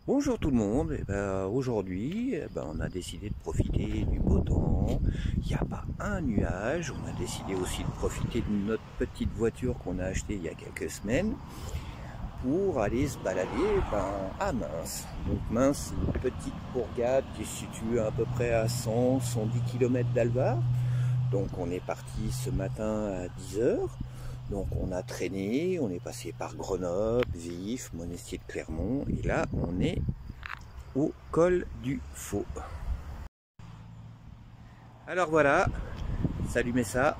Bonjour tout le monde, aujourd'hui on a décidé de profiter du beau temps, il n'y a pas un nuage, on a décidé aussi de profiter de notre petite voiture qu'on a achetée il y a quelques semaines pour aller se balader à Mins. Donc Mins, c'est une petite bourgade qui est située à peu près à 100-110 km d'Alvar. Donc on est parti ce matin à 10 heures. Donc on a traîné, on est passé par Grenoble, Vif, Monestier de Clermont, et là on est au col du Faux. Alors voilà, salut Messa.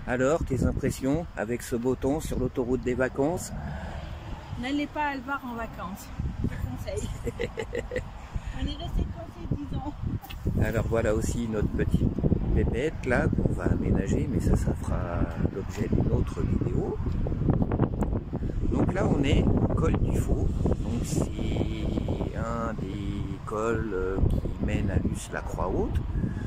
Alors, tes impressions avec ce beau temps sur l'autoroute des vacances? N'allez pas à Alvar en vacances, je conseille. On est resté coincé 10 ans. Alors voilà aussi notre petite pépette là qu'on va aménager, mais ça fera l'objet d'une autre vidéo. Donc là on est au col du Faux, donc c'est un des cols qui mène à Luce-la-Croix-Haute.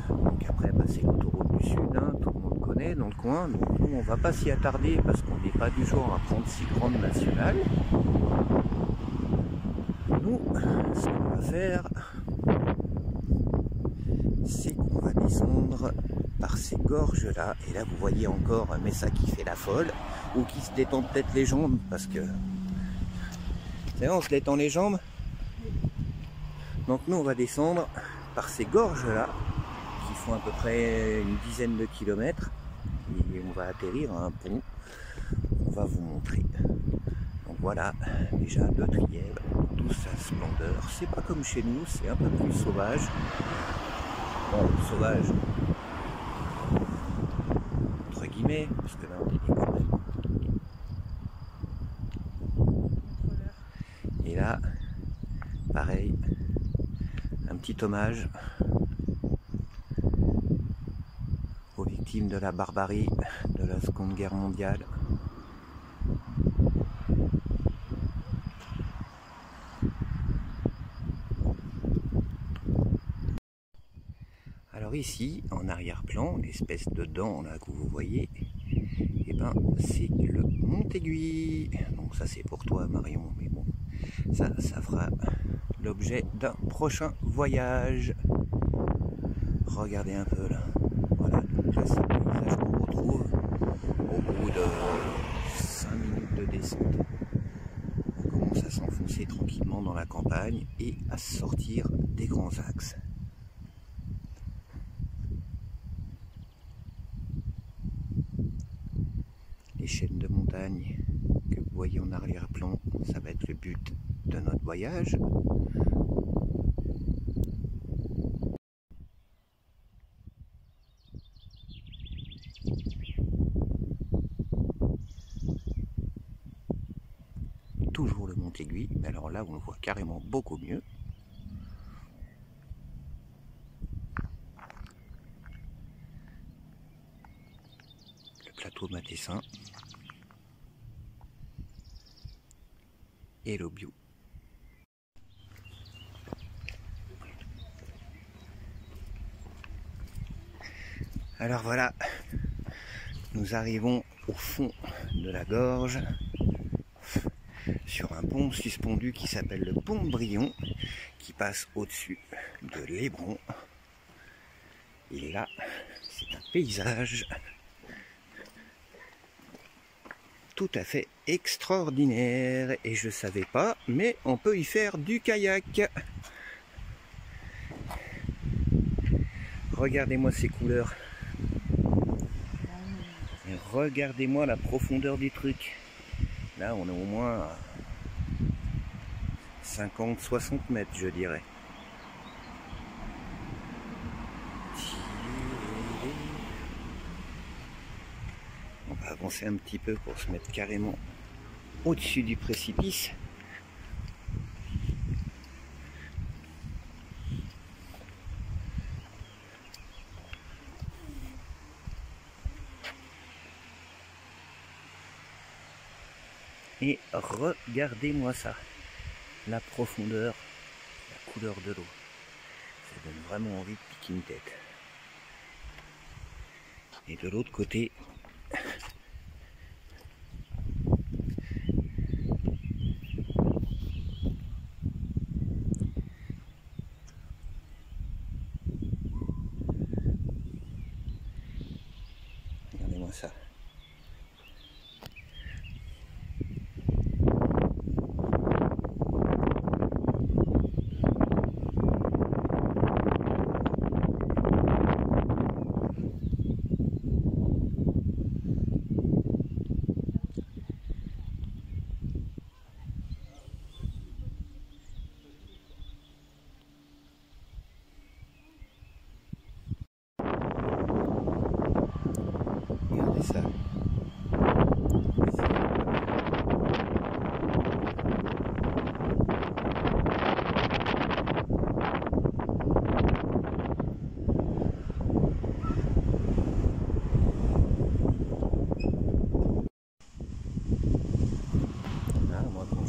Donc après c'est l'autoroute du Sud, hein, tout le monde connaît dans le coin, donc nous on va pas s'y attarder parce qu'on n'est pas du genre à prendre si grande nationale. Nous, ce qu'on va faire, c'est qu'on va descendre par ces gorges là, et là vous voyez encore Messa qui fait la folle, ou qui se détend peut-être les jambes, parce que c'est vrai, on se détend les jambes. Donc nous on va descendre par ces gorges là, qui font à peu près une dizaine de kilomètres, et on va atterrir à un pont, on va vous montrer. Donc voilà, déjà le Trièvre, toute sa splendeur, c'est pas comme chez nous, c'est un peu plus sauvage. Bon, sauvage, entre guillemets, parce que là on est quand même. Et là, pareil, un petit hommage aux victimes de la barbarie de la Seconde Guerre mondiale. Alors ici, en arrière-plan, l'espèce de dent là que vous voyez, et c'est le Montéguy. Donc ça c'est pour toi Marion, mais bon, ça fera l'objet d'un prochain voyage. Regardez un peu là, voilà, donc là c'est le paysage qu'on retrouve au bout de 5 minutes de descente. On commence à s'enfoncer tranquillement dans la campagne et à sortir des grands axes. Les chaînes de montagne que vous voyez en arrière-plan, ça va être le but de notre voyage. Toujours le Montéguy, mais alors là on le voit carrément beaucoup mieux. Le plateau Matessin et l'Aubiou. Alors voilà, nous arrivons au fond de la gorge, sur un pont suspendu qui s'appelle le pont de Brion, qui passe au-dessus de l'Hébron. Et là, c'est un paysage tout à fait extraordinaire. Et je savais pas, mais on peut y faire du kayak. Regardez-moi ces couleurs. Et regardez-moi la profondeur du truc. Là, on est au moins à 50-60 mètres, je dirais. On va avancer un petit peu pour se mettre carrément au-dessus du précipice. Et regardez-moi ça, la profondeur, la couleur de l'eau. Ça donne vraiment envie de piquer une tête. Et de l'autre côté,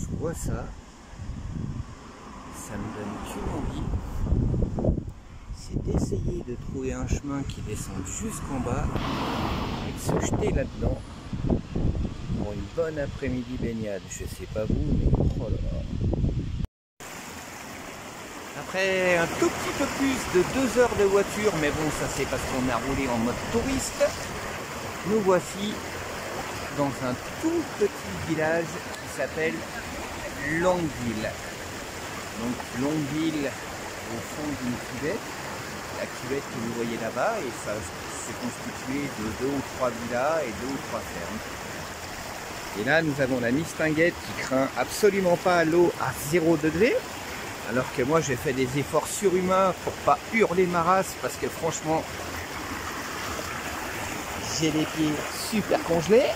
je vois ça, ça me donne qu'une envie, c'est d'essayer de trouver un chemin qui descende jusqu'en bas et de se jeter là-dedans pour une bonne après-midi baignade. Je sais pas vous, mais oh là là. Après un tout petit peu plus de 2 heures de voiture, mais bon, ça c'est parce qu'on a roulé en mode touriste, nous voici dans un tout petit village qui s'appelle Longueville. Donc Longueville au fond d'une cuvette, la cuvette que vous voyez là-bas, et ça c'est constitué de 2 ou 3 villas et 2 ou 3 fermes. Et là nous avons la Mistinguette qui craint absolument pas l'eau à 0 degré, alors que moi j'ai fait des efforts surhumains pour pas hurler ma race, parce que franchement j'ai les pieds super congelés.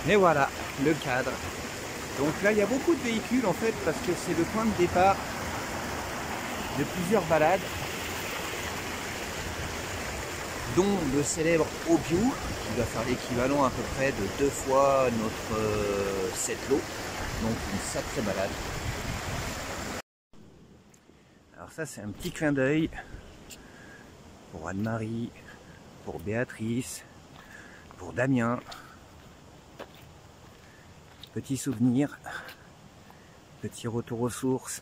Mais voilà, le cadre. Donc là, il y a beaucoup de véhicules en fait, parce que c'est le point de départ de plusieurs balades, dont le célèbre Obio, qui va faire l'équivalent à peu près de 2 fois notre Settlo. Donc une sacrée balade. Alors ça, c'est un petit clin d'œil pour Anne-Marie, pour Béatrice, pour Damien. Petit souvenir, petit retour aux sources,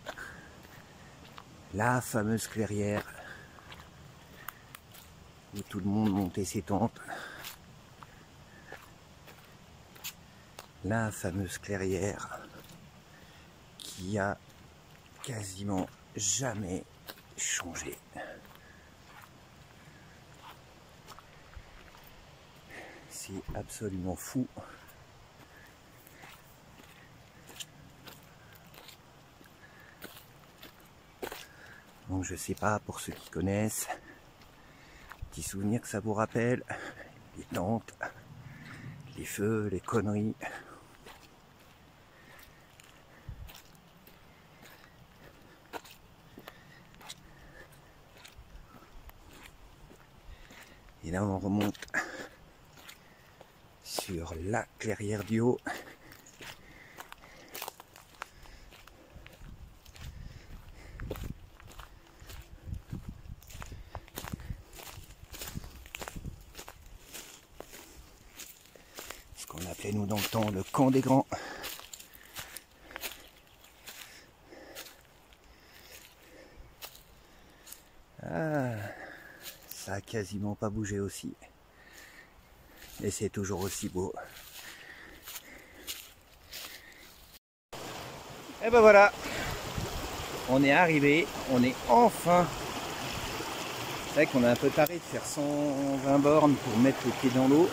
la fameuse clairière où tout le monde montait ses tentes, la fameuse clairière qui a quasiment jamais changé. C'est absolument fou. Donc je sais pas, pour ceux qui connaissent, petit souvenir que ça vous rappelle, les tentes, les feux, les conneries. Et là on remonte sur la clairière du haut. On appelait nous dans le temps le camp des grands. Ah, ça a quasiment pas bougé aussi. Et c'est toujours aussi beau. Et ben voilà, on est arrivé, on est enfin. C'est vrai qu'on a un peu taré de faire 120 bornes pour mettre le pied dans l'eau,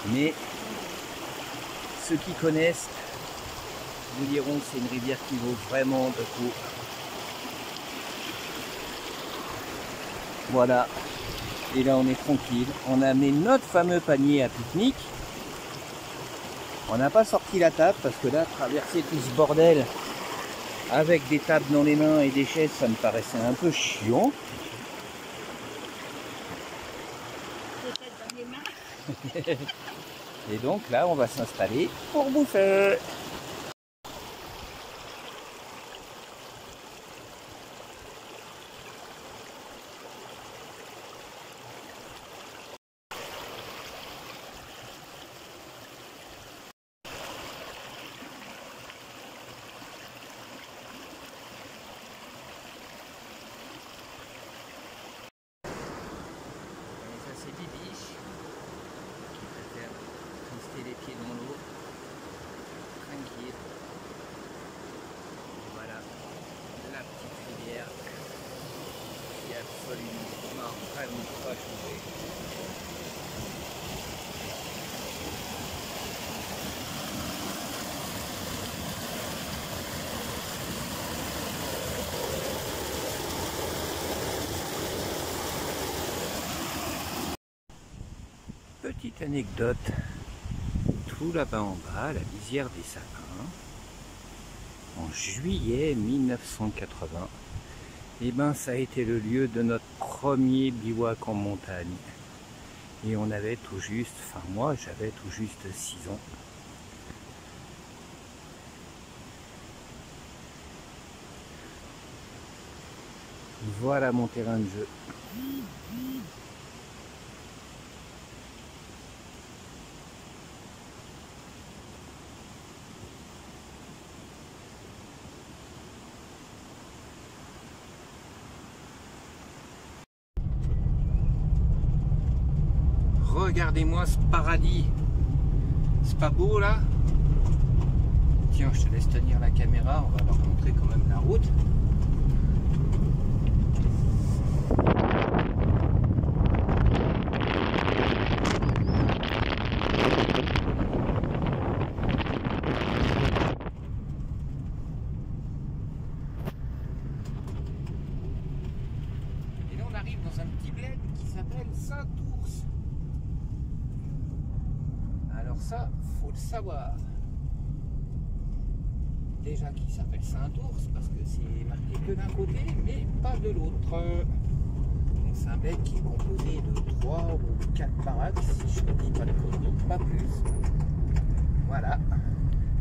mais ceux qui connaissent vous diront que c'est une rivière qui vaut vraiment le coup. Voilà, et là on est tranquille, on a amené notre fameux panier à pique-nique. On n'a pas sorti la table parce que là, traverser tout ce bordel avec des tables dans les mains et des chaises, ça me paraissait un peu chiant. Et donc là, on va s'installer pour bouffer. Les pieds dans l'eau, tranquille. Voilà la petite rivière qui absolument n'a vraiment pas changé. Petite anecdote. Tout là-bas en bas, la lisière des sapins, en juillet 1980, et ben ça a été le lieu de notre premier bivouac en montagne. Et on avait tout juste, enfin moi j'avais tout juste 6 ans. Voilà mon terrain de jeu. Regardez-moi ce paradis. C'est pas beau là? Tiens, je te laisse tenir la caméra, on va leur montrer quand même la route. Et là on arrive dans un petit bled qui s'appelle Saint-Ours. Alors ça, faut le savoir. Déjà qu'il s'appelle Saint-Ours parce que c'est marqué que d'un côté mais pas de l'autre. C'est un bled qui est composé de 3 ou 4 baraques, si je ne dis pas de conneries, pas plus. Voilà.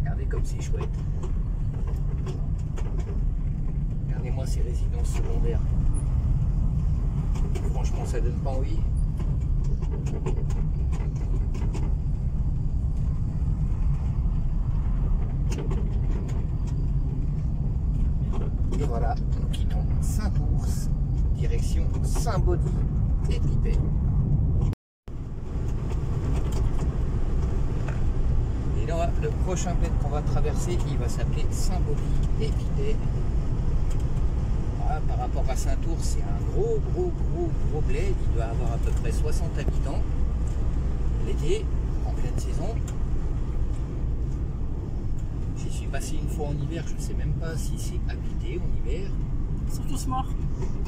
Regardez comme c'est chouette. Regardez-moi ces résidences secondaires. Franchement, ça donne pas envie. Et voilà, nous quittons Saint-Ours, direction Saint-Baudy et Pipet. Et là, le prochain bled qu'on va traverser, il va s'appeler Saint-Baudy et Pipet. Voilà, par rapport à Saint-Ours, c'est un gros bled, il doit avoir à peu près 60 habitants. L'été, en pleine saison. J'y suis passé une fois en hiver, je ne sais même pas si c'est habité en hiver. Ils sont tous morts.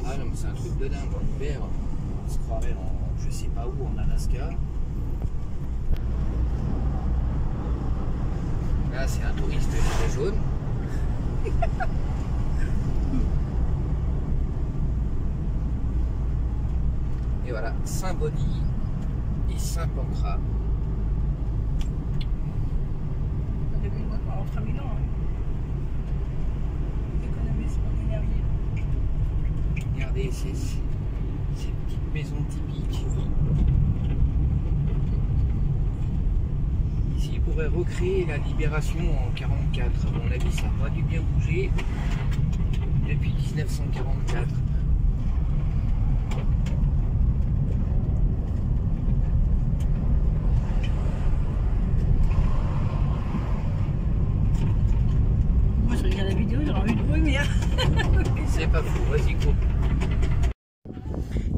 Ah non, mais c'est un truc de dingue. En hiver, on se croirait en je sais pas où, en Alaska. Là, c'est un touriste gilet jaune. Et voilà, Saint-Baudy et Saint-Pancras. Entre amis, non. On économise mon énergie. Regardez ces petites maisons typiques. Ici, ils pourraient recréer la libération en 1944. À mon avis, ça n'a pas dû bien bouger depuis 1944. Moi, je regarde la vidéo, j'aurais envie de vomir. C'est pas fou, vas-y, go.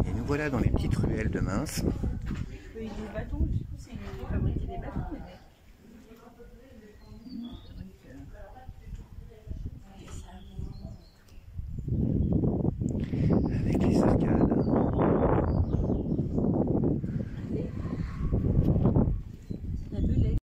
Et nous voilà dans les petites ruelles de Mince. Des bateaux, je sais pas si ils fabriquaient des bateaux, mais...